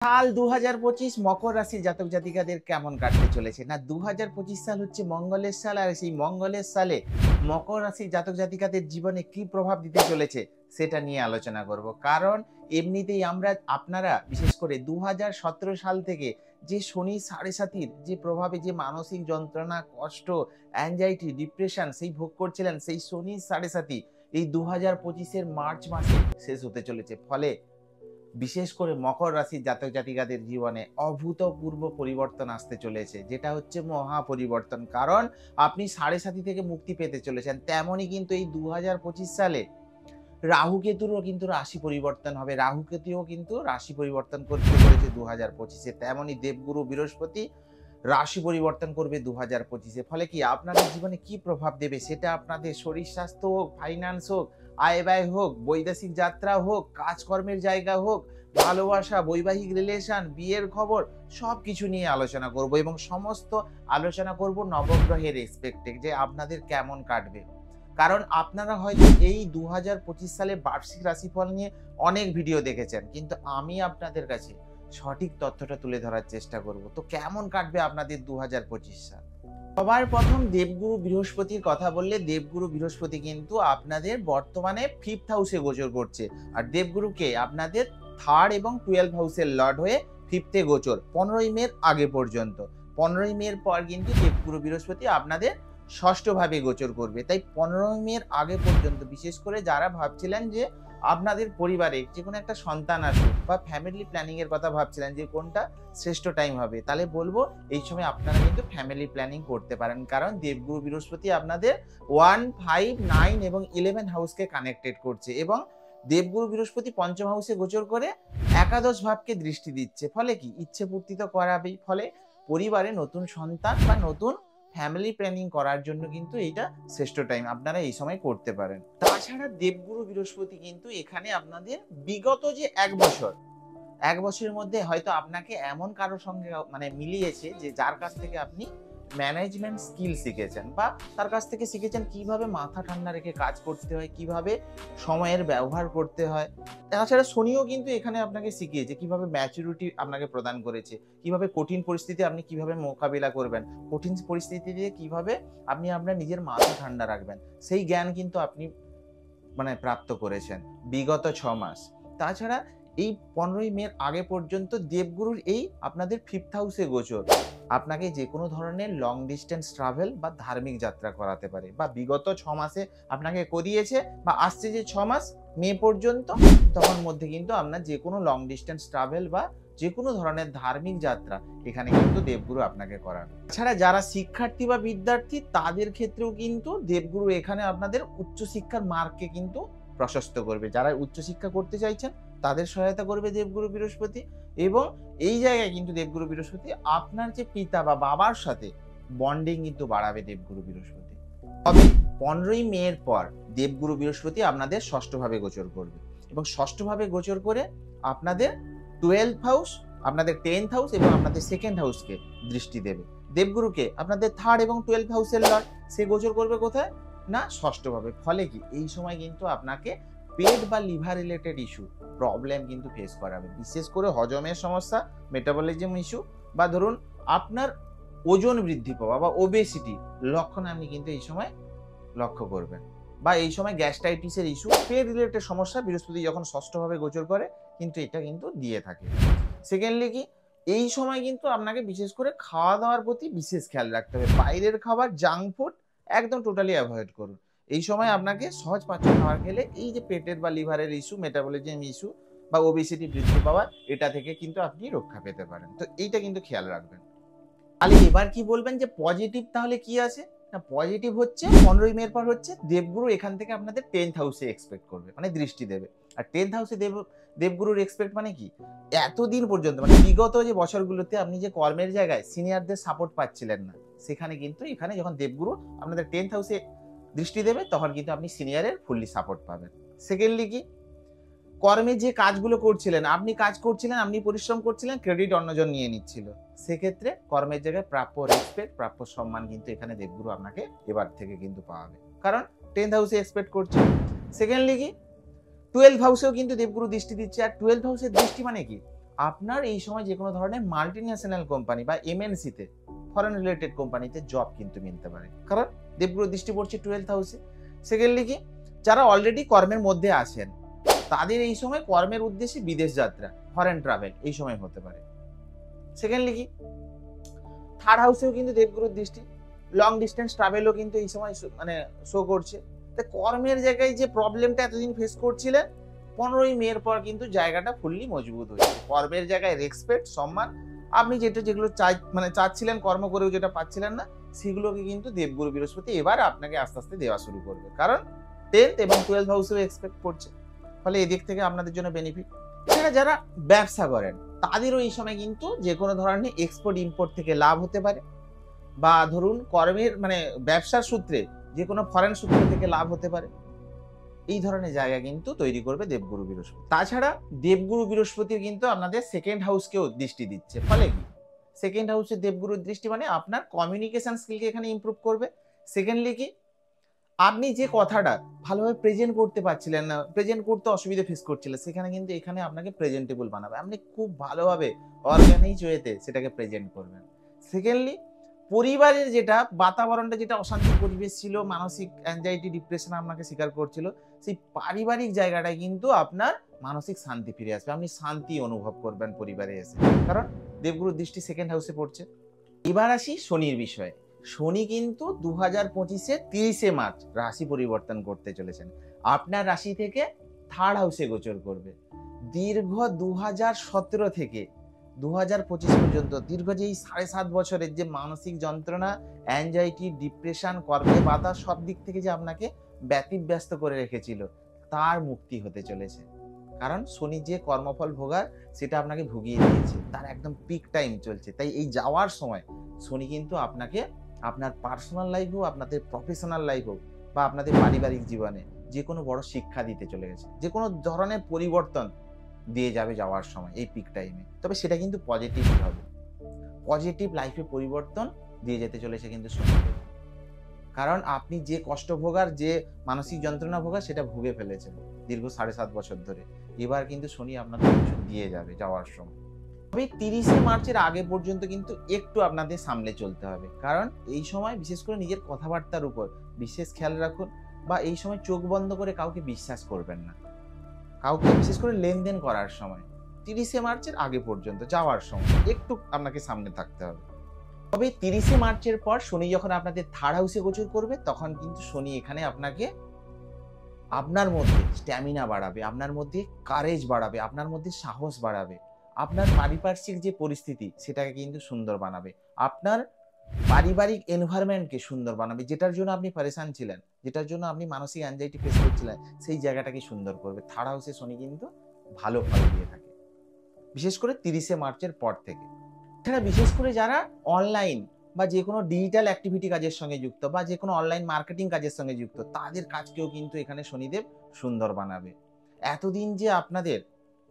সাল 2025 মকর রাশির জাতক জাতিকাদের কেমন কাটতে চলেছে না 2025 সাল হচ্ছে মঙ্গলের সাল। আর সেই মঙ্গলের সালে মকর রাশির জাতক জাতিকাদের জীবনে কি প্রভাব দিতে চলেছে সেটা নিয়ে আলোচনা করব। কারণ এমনিতেই আপনারা বিশেষ করে 2017 সাল থেকে যে শনি সাড়ে সাতির যে প্রভাবে যে মানসিক যন্ত্রণা, কষ্ট, অ্যাংজাইটি, ডিপ্রেশন সেই ভোগ করছিলেন, সেই শনি সাড়ে সাতি এই 2025-এর মার্চ মাসে শেষ হতে চলেছে। ফলে বিশেষ করে মকর রাশির জাতক জাতিকাদের জীবনে অভূতপূর্ব পরিবর্তন আসতে চলেছে, যেটা হচ্ছে মহা পরিবর্তন। কারণ আপনি সাড়ে সাতি থেকে মুক্তি পেতে চলেছেন। তেমনই কিন্তু এই 2025 সালে রাহু কেতুরও কিন্তু রাশি পরিবর্তন হবে। রাহু কেতুও কিন্তু রাশি পরিবর্তন করতে চলেছে 2025-এ। তেমনই দেবগুরু বৃহস্পতি রাশি পরিবর্তন করবে 2025-এ। ফলে কি আপনাদের জীবনে কি প্রভাব দেবে সেটা আপনাদের শরীর স্বাস্থ্য হোক, ফাইন্যান্স হোক, আয় ব্যয় হোক, বৈদেশিক যাত্রা হোক, কাজকর্মের জায়গা হোক, ভালোবাসা, বৈবাহিক রিলেশন, বিয়ের খবর সব কিছু নিয়ে আলোচনা করব। এবং সমস্ত আলোচনা করব নবগ্রহের রেসপেক্টে যে আপনাদের কেমন কাটবে। কারণ আপনারা হয়তো এই 2025 সালে বার্ষিক রাশিফল নিয়ে অনেক ভিডিও দেখেছেন, কিন্তু আমি আপনাদের কাছে সঠিক তথ্যটা তুলে ধরার চেষ্টা করব। তো কেমন কাটবে আপনাদের 2025 সাল। সবার প্রথম দেবগুরু বৃহস্পতির কথা বললে, দেবগুরু বৃহস্পতি কিন্তু আপনাদের বর্তমানে 5th হাউসে গোচর করছে। আর দেবগুরুকে আপনাদের 3rd এবং 12th হাউসের লর্ড হয়ে 5th-এ গোচর 15ই মে আগে পর্যন্ত। 15ই মের পর কিন্তু দেবগুরু বৃহস্পতি আপনাদের ষষ্ঠ ভাবে গোচর করবে। তাই 15ই মের আগে পর্যন্ত বিশেষ করে যারা ভাবছিলেন যে আপনাদের পরিবারে যে কোনো একটা সন্তান আসুক বা ফ্যামিলি প্ল্যানিং এর কথা ভাবছিলেন যে কোনটা শ্রেষ্ঠ টাইম হবে, তাহলে বলবো এই সময় আপনারা কিন্তু ফ্যামিলি প্ল্যানিং করতে পারেন। কারণ দেবগুরু বৃহস্পতি আপনাদের 1, 5, 9 এবং 11 হাউসকে কানেক্টেড করছে। এবং দেবগুরু বৃহস্পতি পঞ্চম হাউসে গোচর করে একাদশ ভাবকে দৃষ্টি দিচ্ছে। ফলে কি ইচ্ছে পূর্তি তো করাবেই। ফলে পরিবারে নতুন সন্তান বা নতুন ফ্যামিলি প্ল্যানিং করার জন্য কিন্তু এইটা শ্রেষ্ঠ টাইম, আপনারা এই সময় করতে পারেন। তাছাড়া দেবগুরু বৃহস্পতি কিন্তু এখানে আপনাদের বিগত যে এক বছরের মধ্যে হয়তো আপনাকে এমন কারোর সঙ্গে মিলিয়েছে যে যার কাছ থেকে আপনি ম্যানেজমেন্ট স্কিল শিখেছেন বা তার কাছ থেকে শিখেছেন কিভাবে মাথা ঠান্ডা রেখে কাজ করতে হয়, কিভাবে সময়ের ব্যবহার করতে হয়। তাছাড়া শনিও কিন্তু এখানে আপনাকে শিখিয়েছে কিভাবে ম্যাচুরিটি আপনাকে প্রদান করেছে, কিভাবে কঠিন পরিস্থিতি আপনি কিভাবে মোকাবিলা করবেন, কঠিন পরিস্থিতিতে কিভাবে আপনি আপনার নিজের মাথা ঠান্ডা রাখবেন, সেই জ্ঞান কিন্তু আপনি প্রাপ্ত করেছেন বিগত 6 মাস। তাছাড়া এই 15ই মের আগে পর্যন্ত দেবগুরুর এই আপনাদের 5th হাউসে গোচর আপনাকে যে কোনো ধরনের লং ডিস্টেন্স ট্রাভেল বা ধার্মিক যাত্রা করাতে পারে, বা বিগত 6 মাসে আপনাকে করিয়েছে বা আসছে যে 6 মাস মে পর্যন্ত, তখন মধ্যে কিন্তু আপনার যে কোনো লং ডিস্টেন্স ট্রাভেল বা যে কোনো ধরনের ধার্মিক যাত্রা এখানে কিন্তু দেবগুরু আপনাকে করান। এছাড়া যারা শিক্ষার্থী বা বিদ্যার্থী তাদের ক্ষেত্রেও কিন্তু দেবগুরু এখানে আপনাদের উচ্চশিক্ষার মার্গকে কিন্তু প্রশস্ত করবে। যারা উচ্চশিক্ষা করতে চাইছেন তাদের সহায়তা করবে দেবগুরু বৃহস্পতি। এবং এই জায়গায় কিন্তু দেবগুরু বৃহস্পতি আপনার যে পিতা বা বাবার সাথে বন্ডিং কিন্তু বাড়াবে দেবগুরু বৃহস্পতি। তবে 15ই মের পর দেবগুরু বৃহস্পতি আপনাদের ষষ্ঠভাবে গোচর করবে এবং ষষ্ঠভাবে গোচর করে আপনাদের 12th হাউস, আপনাদের 10th হাউস এবং আপনাদের 2nd হাউসকে দৃষ্টি দেবে। দেবগুরুকে আপনাদের 3rd এবং 12th হাউসের লর্ড, সে গোচর করবে কোথায় না ষষ্ঠভাবে। ফলে কি এই সময় কিন্তু আপনাকে পেট বা লিভার রিলেটেড ইস্যু প্রবলেম কিন্তু ফেস করাবে, বিশেষ করে হজমের সমস্যা, মেটাবলিজম ইস্যু, বা ধরুন আপনার ওজন বৃদ্ধি পাওয়া বা ওবেসিটি লক্ষণ আপনি কিন্তু এই সময় লক্ষ্য করবেন। বা এই সময় গ্যাস্ট্রাইটিসের ইস্যু, পেট রিলেটেড সমস্যা বৃহস্পতি যখন ষষ্ঠভাবে গোচর করে কিন্তু এটা কিন্তু দিয়ে থাকে। সেকেন্ডলি কি এই সময় কিন্তু আপনাকে বিশেষ করে খাওয়া দাওয়ার প্রতি বিশেষ খেয়াল রাখতে হবে। বাইরের খাবার, জাঙ্ক ফুড একদম টোটালি অ্যাভয়েড করুন। এই সময় আপনাকে সহজ পাচ্য খাবার খেলে এই যে পেটের বা লিভারের ইস্যু, মেটাবলিজম ইস্যু বা ওবেসিটি বৃদ্ধি পাওয়ার এটা থেকে কিন্তু আপনি রক্ষা পেতে পারেন। তো এইটা কিন্তু খেয়াল রাখবেন। তাহলে এবার কি বলবেন যে পজিটিভ তাহলে কি আছে না, পজিটিভ হচ্ছে 15ই মের পর হচ্ছে দেবগুরু এখান থেকে আপনাদের 10th হাউসে এক্সপেক্ট করবে, দৃষ্টি দেবে। আর 10th হাউসে দেবগুরুর এক্সপেক্ট কি এতদিন পর্যন্ত বিগত যে বছরগুলোতে আপনি যে কর্মের জায়গায় সিনিয়রদের সাপোর্ট পাচ্ছিলেন না, সেখানে কিন্তু এখানে যখন দেবগুরু আপনাদের 10th হাউসে দৃষ্টি দেবে তখন কিন্তু আপনি সিনিয়রের ফুললি সাপোর্ট পাবেন। সেকেন্ডলি কি কর্মে যে কাজগুলো করছিলেন, আপনি কাজ করছিলেন, আপনি পরিশ্রম করছিলেন, ক্রেডিট অন্যজন নিয়ে নিচ্ছিল, সেক্ষেত্রে কর্মের জায়গায় প্রাপ্য রেসপেক্ট, প্রাপ্য সম্মান কিন্তু এখানে দেবগুরু আপনাকে এবার থেকে কিন্তু পাওয়াবে, কারণ 10th হাউসে এক্সপেক্ট করছে। সেকেন্ডলি কি 12th হাউসেও কিন্তু দেবগুরু দৃষ্টি দিচ্ছে। আর 12th হাউসের দৃষ্টি কি আপনার এই সময় যে কোনো ধরনের মাল্টি ন্যাশনাল কোম্পানি বা এমএনসিতে, ফরেন রিলেটেড কোম্পানিতে জব কিন্তু মিলতে পারে, কারণ দেবগুরু দৃষ্টি পড়ছে 12th হাউসে। সেকেন্ডলি কি, যারা অলরেডি কর্মের মধ্যে আছেন তাদের এই সময় কর্মের উদ্দেশ্যে বিদেশ যাত্রা, ফরেন ট্রাভেল এই সময় হতে পারে। সেকেন্ডলি কি, 3rd হাউসেও কিন্তু দেবগুরুর দৃষ্টি, লং ডিস্টেন্স ট্রাভেলও কিন্তু এই সময় মানে শো করছে। তো কর্মের জায়গায় যে প্রবলেমটা এতদিন ফেস করছিলেন, 15ই মের পর কিন্তু জায়গাটা ফুললি মজবুত হয়েছে। কর্মের জায়গায় রেসপেক্ট, সম্মান, আপনি যেগুলো চাচ্ছিলেন কর্ম করেও যেটা পাচ্ছিলেন না, সেগুলোকে কিন্তু দেবগুরু বৃহস্পতি এবার আপনাকে আস্তে আস্তে দেওয়া শুরু করবে, কারণ 10th এবং 12th হাউসেও এক্সপেক্ট করছে। ফলে এদিক থেকে আপনাদের জন্য বেনিফিট। এছাড়া যারা ব্যবসা করেন তাদেরও এই সময় কিন্তু যে কোনো ধরনের এক্সপোর্ট ইম্পোর্ট থেকে লাভ হতে পারে, বা ধরুন কর্মের ব্যবসার সূত্রে যে কোনো ফরেন সূত্র থেকে লাভ হতে পারে। এই ধরনের জায়গা কিন্তু তৈরি করবে দেবগুরু বৃহস্পতি। তাছাড়া দেবগুরু বৃহস্পতির কিন্তু আপনাদের 2nd হাউসকেও দৃষ্টি দিচ্ছে। ফলে কি, 2nd হাউসে দেবগুরুর দৃষ্টি মানে আপনার কমিউনিকেশন স্কিলকে এখানে ইমপ্রুভ করবে। সেকেন্ডলি কি, আপনি যে কথাটা ভালোভাবে প্রেজেন্ট করতে পারছিলেন না, প্রেজেন্ট করতে অসুবিধা ফেস করছিলেন, সেখানে কিন্তু এখানে আপনাকে প্রেজেন্টেবল বানাবে, আপনি খুব ভালোভাবে অর্গানাইজ ওয়েতে সেটাকে প্রেজেন্ট করবেন। সেকেন্ডলি, পরিবারের যেটা বাতাবরণটা, যেটা অশান্তি পরিবেশ ছিল, মানসিক অ্যাংজাইটি ডিপ্রেশন আপনাকে শিকার করছিল, সেই পারিবারিক জায়গাটায় কিন্তু আপনার মানসিক শান্তি ফিরে আসবে, আপনি শান্তি অনুভব করবেন পরিবারে এসে, কারণ দেবগুরুর দৃষ্টি 2nd হাউসে পড়ছে। এবার আসি শনির বিষয়ে। শনি কিন্তু 2025-এ 30শে মার্চ রাশি পরিবর্তন করতে চলেছেন, আপনার রাশি থেকে 3rd হাউসে গোচর করবে। দীর্ঘ 2017 থেকে 2025 পর্যন্ত দীর্ঘ যে 7.5 বছরের যে মানসিক যন্ত্রণা, অ্যাংজাইটি, ডিপ্রেশন, কর্মে বাধা, সব দিক থেকে যে আপনাকে ব্যতিব্যস্ত করে রেখেছিল, তার মুক্তি হতে চলেছে। কারণ শনি যে কর্মফল ভোগার সেটা আপনাকে ভুগিয়ে দিয়েছে, তার একদম পিক টাইম চলছে। তাই এই যাওয়ার সময় শনি কিন্তু আপনাকে আপনার পার্সোনাল লাইফ হোক, আপনাদের প্রফেশনাল লাইফ হোক, বা আপনাদের পারিবারিক জীবনে যে কোনো বড় শিক্ষা দিতে চলে গেছে, যে কোনো ধরনের পরিবর্তন দিয়ে যাবে যাওয়ার সময় এই পিক টাইমে। তবে সেটা কিন্তু পজিটিভ হবে, পজিটিভ লাইফে পরিবর্তন দিয়ে যেতে চলেছে কিন্তু শনি। কারণ আপনি যে কষ্ট ভোগার, যে মানসিক যন্ত্রণা ভোগার, সেটা ভুগে ফেলেছেন দীর্ঘ 7.5 বছর ধরে। এবার কিন্তু শনি আপনাদের কিছু দিয়ে যাবে যাওয়ার সময়। তবে 30শে মার্চের আগে পর্যন্ত কিন্তু একটু আপনাদের সামলে চলতে হবে, কারণ এই সময় বিশেষ করে নিজের কথাবার্তার উপর বিশেষ খেয়াল রাখুন, বা এই সময় চোখ বন্ধ করে কাউকে বিশ্বাস করবেন না, কাউকে বিশেষ করে লেনদেন করার সময় 30শে মার্চের আগে পর্যন্ত যাওয়ার সময় একটু আপনাকে সামনে থাকতে হবে। তবে 30শে মার্চের পর শনি যখন আপনাদের 3rd হাউসে গোচর করবে, তখন কিন্তু শনি এখানে আপনাকে, আপনার মধ্যে স্ট্যামিনা বাড়াবে, আপনার মধ্যে কারেজ বাড়াবে, আপনার মধ্যে সাহস বাড়াবে, আপনার পারিপার্শ্বিক যে পরিস্থিতি সেটাকে কিন্তু সুন্দর বানাবে, আপনার পারিবারিক এনভায়রনমেন্টকে সুন্দর বানাবে, যেটার জন্য আপনি পরেশান ছিলেন, যেটার জন্য আপনি মানসিক অ্যাংজাইটি ফেস করছিলেন, সেই জায়গাটাকে সুন্দর করবে। 3rd হাউসে শনি কিন্তু ভালো ফল দিয়ে থাকে, বিশেষ করে 30শে মার্চের পর থেকে। এছাড়া বিশেষ করে যারা অনলাইন বা যে কোনো ডিজিটাল অ্যাক্টিভিটি কাজের সঙ্গে যুক্ত, বা যে কোনো অনলাইন মার্কেটিং কাজের সঙ্গে যুক্ত, তাদের কাজকেও কিন্তু এখানে শনিদেব সুন্দর বানাবে। এতদিন যে আপনাদের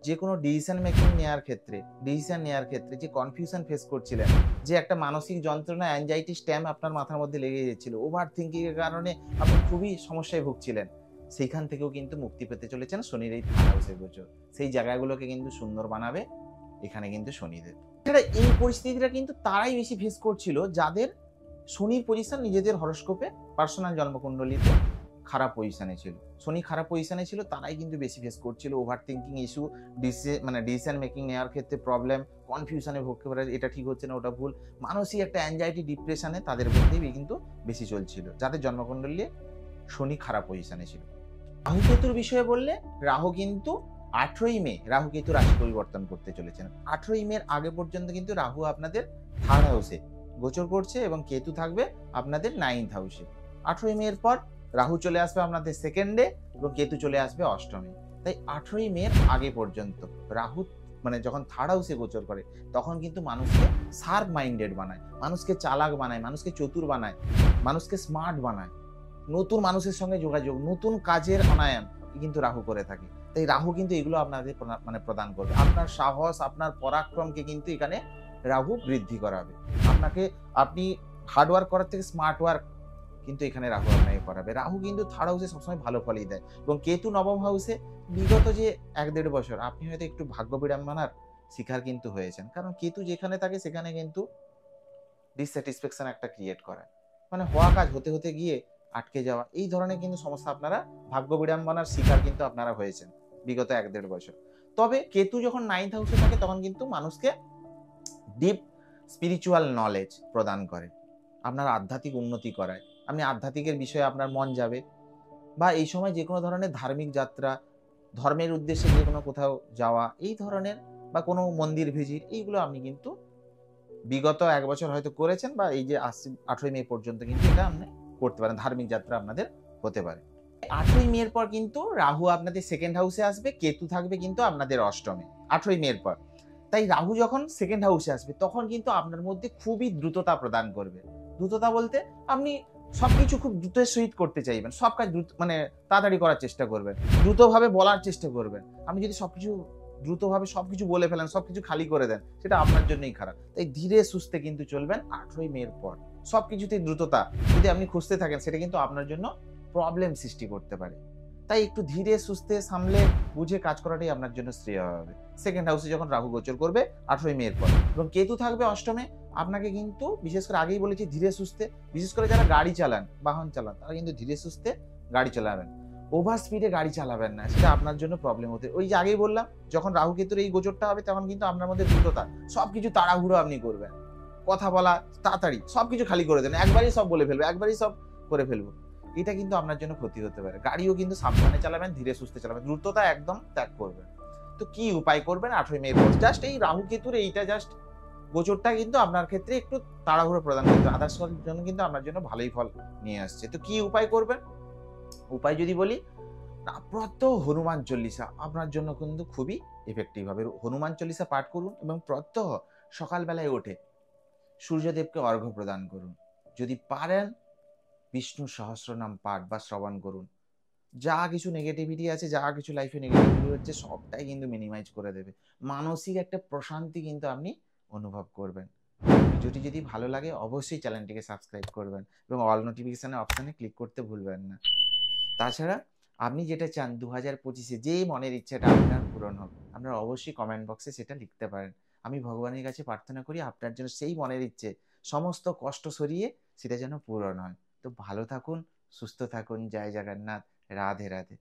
যে কোনো ডিসিশন নেওয়ার ক্ষেত্রে যে কনফিউশন ফেস করছিলেন, যে একটা মানসিক যন্ত্রণা, অ্যাংজাইটি স্ট্যাম্প আপনার মাথার মধ্যে লেগে যাচ্ছিল, ওভার থিঙ্কিং এর কারণে আপনি খুবই সমস্যায় ভুগছিলেন, সেইখান থেকেও কিন্তু মুক্তি পেতে চলেছেন শনির এই 3rd হাউসের গোচর। সেই জায়গাগুলোকে কিন্তু সুন্দর বানাবে এখানে কিন্তু শনিদেব। এছাড়া এই পরিস্থিতিটা কিন্তু তারাই বেশি ফেস করছিল যাদের শনির পজিশন নিজেদের হরোস্কোপে, পার্সোনাল জন্মকুণ্ডলিতে খারাপ পজিশনে ছিল। শনি খারাপ পজিশনে ছিল, তারাই কিন্তু বেশি ফেস করছিল over thinking issue, decision making নেওয়ার ক্ষেত্রে প্রবলেম, কনফিউশনে ভুগতে পারে, এটা ঠিক হচ্ছে না, ওটা ভুল, মানসিক একটা অ্যাংজাইটি ডিপ্রেশনে তাদের মধ্যেই কিন্তু বেশি চলছিল, যাদের জন্মকুণ্ডলী শনি খারাপ পজিশনে ছিল। রাহু কেতুর বিষয়ে বললে, রাহু কিন্তু 18ই মে রাহু কেতু রাশি পরিবর্তন করতে চলেছেন। 18ই মের আগে পর্যন্ত কিন্তু রাহু আপনাদের 3rd হাউসে গোচর করছে এবং কেতু থাকবে আপনাদের 9th হাউসে। 18ই মের পর রাহু চলে আসবে আপনাদের 2nd-এ এবং কেতু চলে আসবে 8মে। তাই 18ই মের আগে পর্যন্ত রাহু যখন 3rd হাউসে গোচর করে, তখন কিন্তু মানুষকে শার্প মাইন্ডেড বানায়, মানুষকে চালাক বানায়, মানুষকে চতুর বানায়, মানুষকে স্মার্ট বানায়, নতুন মানুষের সঙ্গে যোগাযোগ, নতুন কাজের অনায়ন কিন্তু রাহু করে থাকে। তাই রাহু কিন্তু এগুলো আপনাদের প্রদান করবে, আপনার সাহস, আপনার পরাক্রমকে কিন্তু এখানে রাহু বৃদ্ধি করাবে, আপনি হার্ডওয়ার্ক করার থেকে স্মার্ট ওয়ার্ক কিন্তু এখানে রাহু আপনাকে করাবে। রাহু কিন্তু 3rd হাউসে সবসময় ভালো ফলই দেয়, এবং কেতু 9ম হাউসে বিগত যে 1-1.5 বছর আপনি হয়তো একটু ভাগ্য বিড়ম্বনার শিকার কিন্তু হয়েছেন। কারণ কেতু যেখানে থাকে সেখানে কিন্তু ডিসস্যাটিসফ্যাকশন একটা ক্রিয়েট করে, মানে হওয়া কাজ হতে হতে গিয়ে আটকে যাওয়া, এই ধরনের কিন্তু সমস্যা আপনারা ভাগ্য বিড়ম্বনার শিকার কিন্তু আপনারা হয়েছেন বিগত 1-1.5 বছর। তবে কেতু যখন 9th হাউসে থাকে তখন কিন্তু মানুষকে ডিপ স্পিরিচুয়াল নলেজ প্রদান করে, আপনার আধ্যাত্মিক উন্নতি করায়, আপনি আধ্যাত্মিকের বিষয়ে আপনার মন যাবে, বা এই সময় যে কোনো ধরনের ধার্মিক যাত্রা, ধর্মের উদ্দেশ্যে যে কোনো কোথাও যাওয়া, এই ধরনের বা কোনো মন্দির ভিজিট, এইগুলো আপনি কিন্তু বিগত 1 বছর হয়তো করেছেন, বা এই যে 8ই মে পর্যন্ত কিন্তু এটা আপনি করতে পারেন, ধার্মিক যাত্রা আপনাদের হতে পারে। 8ই মের পর কিন্তু রাহু আপনাদের সেকেন্ড হাউসে আসবে, কেতু থাকবে কিন্তু আপনাদের অষ্টমে 8ই মের পর। তাই রাহু যখন সেকেন্ড হাউসে আসবে তখন কিন্তু আপনার মধ্যে খুবই দ্রুততা প্রদান করবে। দ্রুততা বলতে আপনি সবকিছু খুব দ্রুতের সহিত করতে চাইবেন, সব কাজ দ্রুত, মানে তাড়াতাড়ি করার চেষ্টা করবেন, দ্রুতভাবে বলার চেষ্টা করবেন। আপনি যদি সবকিছু দ্রুতভাবে সবকিছু বলে ফেলেন, সবকিছু খালি করে দেন, সেটা আপনার জন্যই খারাপ। তাই ধীরে সুস্থে কিন্তু চলবেন 8ই মের পর। সবকিছুতেই দ্রুততা যদি আপনি খুঁজতে থাকেন সেটা কিন্তু আপনার জন্য প্রবলেম সৃষ্টি করতে পারে। তাই একটু ধীরে সুস্থে সামলে বুঝে কাজ করাটাই আপনার জন্য শ্রেয় হবে। সেকেন্ড হাউসে যখন রাহু গোচর করবে 8ই মের পর, এবং কেতু থাকবে অষ্টমে, আপনাকে কিন্তু বিশেষ করে আগেই বলেছি ধীরে সুস্থে, বিশেষ করে যারা গাড়ি চালান, বাহন চালান, তারা কিন্তু ধীরে সুস্থে গাড়ি চালাবেন, ওভার স্পিডে গাড়ি চালাবেন না, সেটা আপনার জন্য প্রবলেম হতে। ওই যে আগেই বললাম, যখন রাহু কেতুর এই গোচরটা হবে তখন কিন্তু আপনার মধ্যে দ্রুততা, সবকিছু তাড়াহুড়ো আপনি করবেন, কথা বলা তাড়াতাড়ি, সবকিছু খালি করে দেন, একবারই সব বলে ফেলবো, একবারই সব করে ফেলবো, এটা কিন্তু আপনার জন্য ক্ষতি হতে পারে। গাড়িও কিন্তু সাবধানে চালাবেন, ধীরে সুস্থে চালাবেন, দ্রুততা একদম ত্যাগ করবেন। তো কি উপায় করবেন 8ই মে পর? জাস্ট এই রাহু কেতুর এইটা জাস্ট গোচরটা কিন্তু আপনার ক্ষেত্রে একটু তাড়াহুড়ো প্রদান করতে, আদার্স জন্য কিন্তু আপনার জন্য ভালোই ফল নিয়ে আসছে। তো কি উপায় করবেন? উপায় যদি বলি, প্রত্যহ হনুমান চল্লিশা আপনার জন্য কিন্তু খুবই এফেক্টিভ হবে। হনুমান চল্লিশা পাঠ করুন এবং প্রত্যহ সকালবেলায় উঠে সূর্যদেবকে অর্ঘ্য প্রদান করুন। যদি পারেন বিষ্ণু সহস্রনাম পাঠ বা শ্রবণ করুন। যা কিছু নেগেটিভিটি আছে, যা কিছু লাইফে নেগেটিভিটি হচ্ছে, সবটাই কিন্তু মিনিমাইজ করে দেবে। মানসিক একটা প্রশান্তি কিন্তু আপনি অনুভব করবেন। ভিডিওটি যদি ভালো লাগে অবশ্যই চ্যানেলটিকে সাবস্ক্রাইব করবেন এবং অল নোটিফিকেশনের অপশানে ক্লিক করতে ভুলবেন না। তাছাড়া আপনি যেটা চান 2025-এ যে মনের ইচ্ছাটা আপনার পূরণ হোক, আপনারা অবশ্যই কমেন্ট বক্সে সেটা লিখতে পারেন। আমি ভগবানের কাছে প্রার্থনা করি আপনার জন্য সেই মনের ইচ্ছে, সমস্ত কষ্ট সরিয়ে সেটা যেন পূরণ হয়। তো ভালো থাকুন, সুস্থ থাকুন, জয় জগন্নাথ, রাধে রাধে।